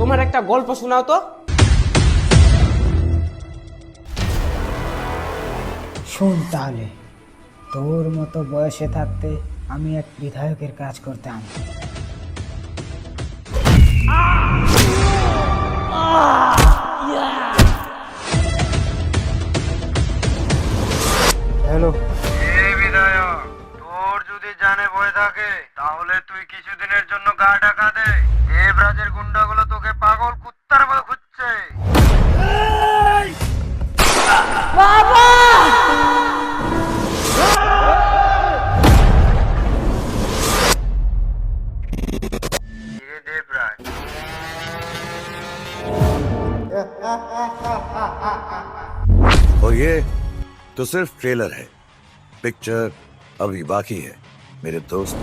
তোমার একটা গল্প শোনাও তো। শোন তাহলে, তোর মতো বয়সে থাকতে আমি এক বিধায়কের কাজ করতাম। হ্যালো, এই বিধায়ক, তোর যদি জানে ভয় থাকে তাহলে তুই কিছুদিনের জন্য গা ঢাকা দে। দেবরাজের গুন্ডাগুলো তোকে পাগল কুত্তার মতো খুঁজছে। কিরে দেবরাজ, और ये तो सिर्फ ट्रेलर है, पिक्चर अभी बाकी है मेरे दोस्त।